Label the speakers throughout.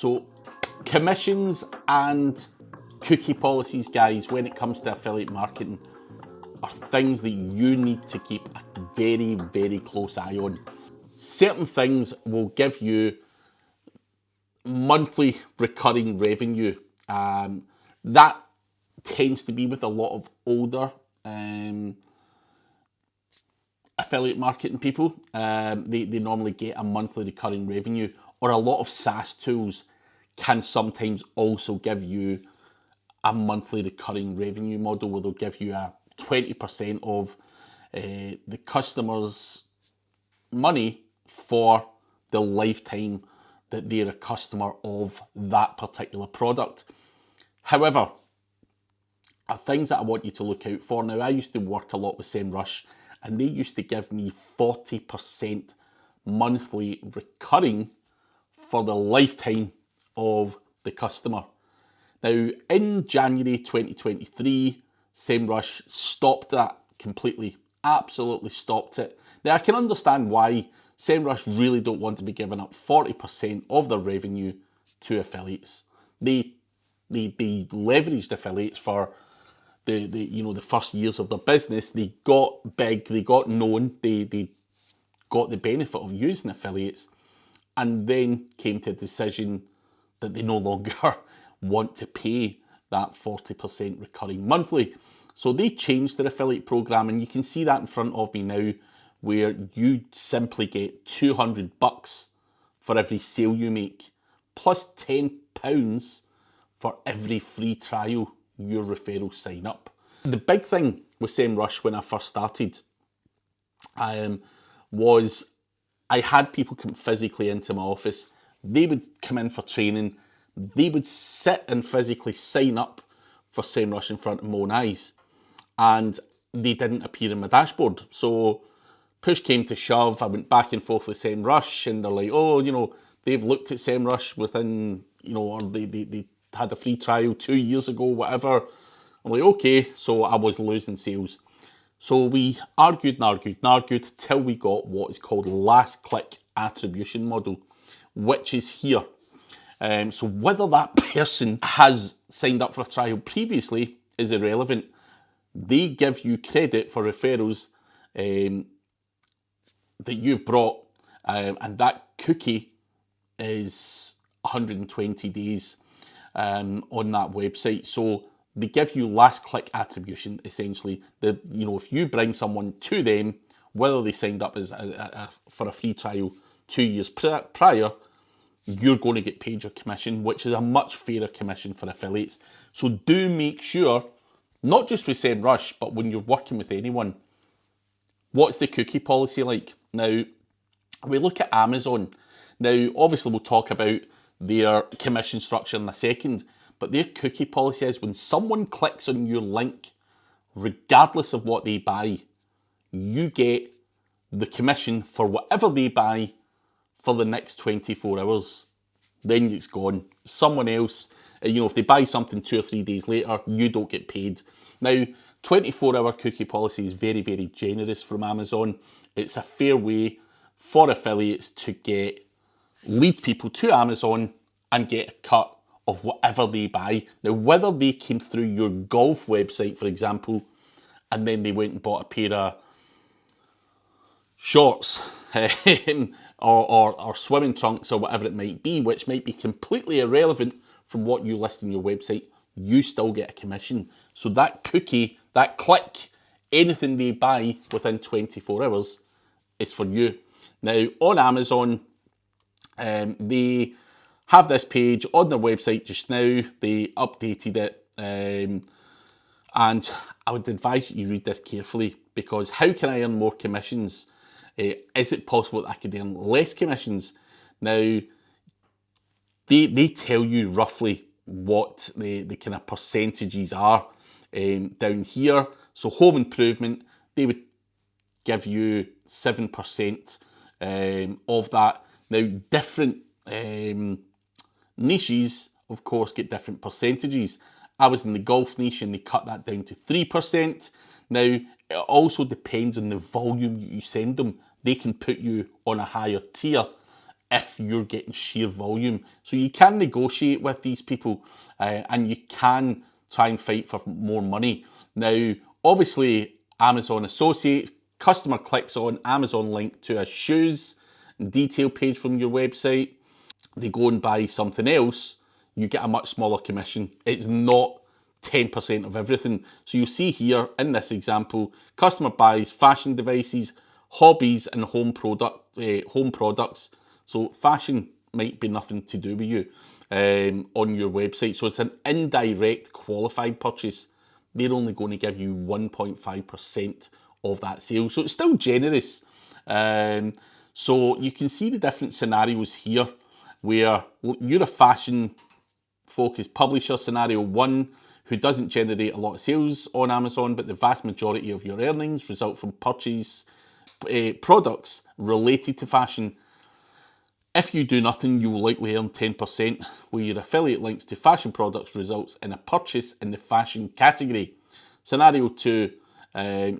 Speaker 1: So commissions and cookie policies, guys, when it comes to affiliate marketing, are things that you need to keep a very, very close eye on. Certain things will give you monthly recurring revenue. That tends to be with a lot of older affiliate marketing people. They normally get a monthly recurring revenue, or a lot of SaaS tools can sometimes also give you a monthly recurring revenue model where they'll give you a 20% of the customer's money for the lifetime that they're a customer of that particular product. However, things that I want you to look out for. Now, I used to work a lot with SEMrush, and they used to give me 40% monthly recurring for the lifetime of the customer. Now, in January 2023, SEMrush stopped that completely, absolutely stopped it. Now, I can understand why. SEMrush really don't want to be giving up 40% of their revenue to affiliates. They leveraged affiliates for the first years of their business. They got big, they got known, they got the benefit of using affiliates, and then came to a decision that they no longer want to pay that 40% recurring monthly. So they changed their affiliate program, and you can see that in front of me now, where you simply get $200 for every sale you make, plus £10 for every free trial your referrals sign up. The big thing with SEMrush when I first started was I had people come physically into my office. They would come in for training. They would sit and physically sign up for SEMrush in front of my own eyes, and they didn't appear in my dashboard. So push came to shove, I went back and forth with SEMrush, and they're like, oh, they've looked at SEMrush within, or they had a free trial 2 years ago, whatever. I'm like, okay, so I was losing sales. So we argued till we got what is called last click attribution model, which is here. So whether that person has signed up for a trial previously is irrelevant. They give you credit for referrals that you've brought, and that cookie is 120 days on that website. So they give you last click attribution, essentially. If you bring someone to them, whether they signed up as for a free trial 2 years prior, you're going to get paid your commission, which is a much fairer commission for affiliates. So do make sure, not just with SEMrush, but when you're working with anyone, what's the cookie policy like? Now, we look at Amazon. Now, obviously, we'll talk about their commission structure in a second, but their cookie policy is when someone clicks on your link, regardless of what they buy, you get the commission for whatever they buy for the next 24 hours. Then it's gone. Someone else, if they buy something 2 or 3 days later, you don't get paid. Now, 24-hour cookie policy is very, very generous from Amazon. It's a fair way for affiliates to lead people to Amazon and get a cut of whatever they buy. Now, whether they came through your golf website, for example, and then they went and bought a pair of shorts or swimming trunks or whatever it might be, which might be completely irrelevant from what you list on your website, you still get a commission. So that cookie, that click, anything they buy within 24 hours is for you. Now, on Amazon, they have this page on their website just now. They updated it, and I would advise you read this carefully, because how can I earn more commissions? Is it possible that I could earn less commissions? Now, they tell you roughly what the kind of percentages are down here. So home improvement, they would give you 7% of that. Now, different niches, of course, get different percentages. I was in the golf niche and they cut that down to 3%. Now, it also depends on the volume you send them. They can put you on a higher tier if you're getting sheer volume. So you can negotiate with these people and you can try and fight for more money. Now, obviously, Amazon Associates, customer clicks on Amazon link to a shoes detail page from your website. They go and buy something else, you get a much smaller commission. It's not 10% of everything. So you see here in this example, customer buys fashion devices, hobbies, and home products. So fashion might be nothing to do with you on your website. So it's an indirect qualified purchase. They're only going to give you 1.5% of that sale. So it's still generous. So you can see the different scenarios here where you're a fashion focused publisher, scenario 1, who doesn't generate a lot of sales on Amazon, but the vast majority of your earnings result from purchase products related to fashion. If you do nothing, you will likely earn 10%, where your affiliate links to fashion products results in a purchase in the fashion category. Scenario 2,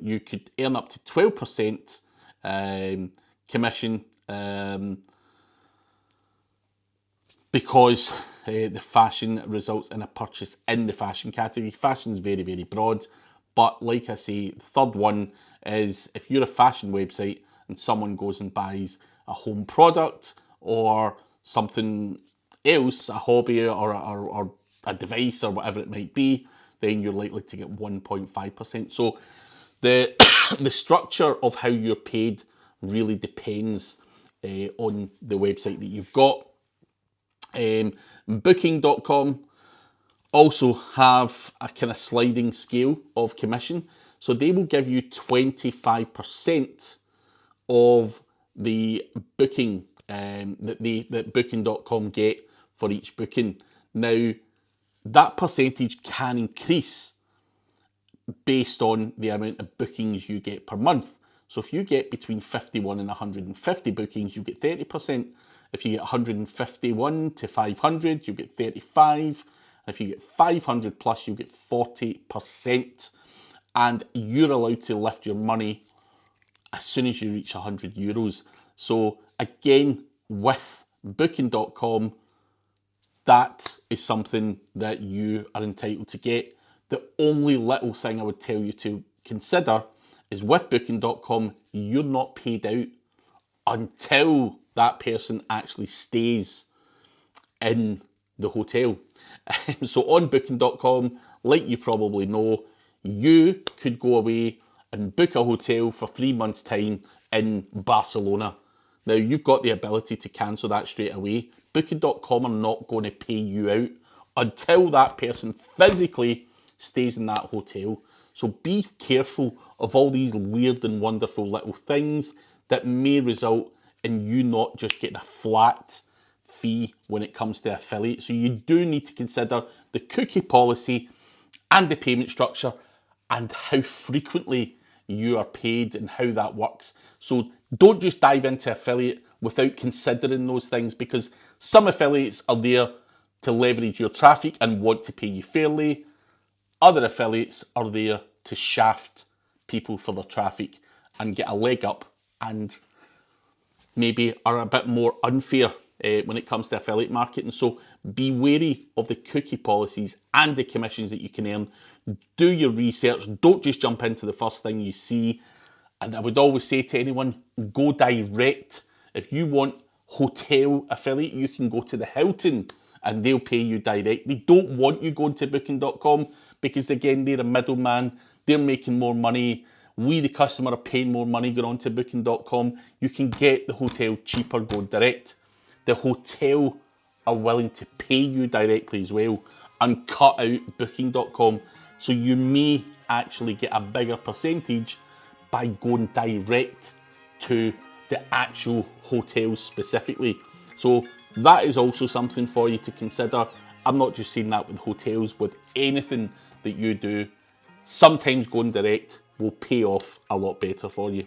Speaker 1: you could earn up to 12% commission because the fashion results in a purchase in the fashion category. Fashion is very, very broad, but like I say, the third one is if you're a fashion website and someone goes and buys a home product or something else, a hobby or a device or whatever it might be, then you're likely to get 1.5%. So the the structure of how you're paid really depends on the website that you've got. Booking.com also have a kind of sliding scale of commission. So they will give you 25% of the booking that Booking.com get for each booking. Now, that percentage can increase based on the amount of bookings you get per month. So if you get between 51 and 150 bookings, you get 30%. If you get 151 to 500, you get 35. If you get 500 plus, you get 40%. And you're allowed to lift your money as soon as you reach 100 euros. So again, with Booking.com, that is something that you are entitled to get. The only little thing I would tell you to consider is with Booking.com, you're not paid out until that person actually stays in the hotel. So on Booking.com, like you probably know, you could go away and book a hotel for 3 months' time in Barcelona. Now, you've got the ability to cancel that straight away. Booking.com are not going to pay you out until that person physically stays in that hotel. So be careful of all these weird and wonderful little things that may result in you not just getting a flat fee when it comes to affiliate. So you do need to consider the cookie policy and the payment structure and how frequently you are paid and how that works. So don't just dive into affiliate without considering those things, because some affiliates are there to leverage your traffic and want to pay you fairly. Other affiliates are there to shaft people for their traffic and get a leg up, and maybe are a bit more unfair when it comes to affiliate marketing. So be wary of the cookie policies and the commissions that you can earn. Do your research. Don't just jump into the first thing you see. And I would always say to anyone, go direct. If you want hotel affiliate, you can go to the Hilton and they'll pay you direct. They don't want you going to Booking.com because, again, they're a middleman. They're making more money. We, the customer, are paying more money going on to Booking.com. You can get the hotel cheaper going direct. The hotel are willing to pay you directly as well and cut out Booking.com. So you may actually get a bigger percentage by going direct to the actual hotels specifically. So that is also something for you to consider. I'm not just saying that with hotels, with anything that you do. Sometimes going direct will pay off a lot better for you.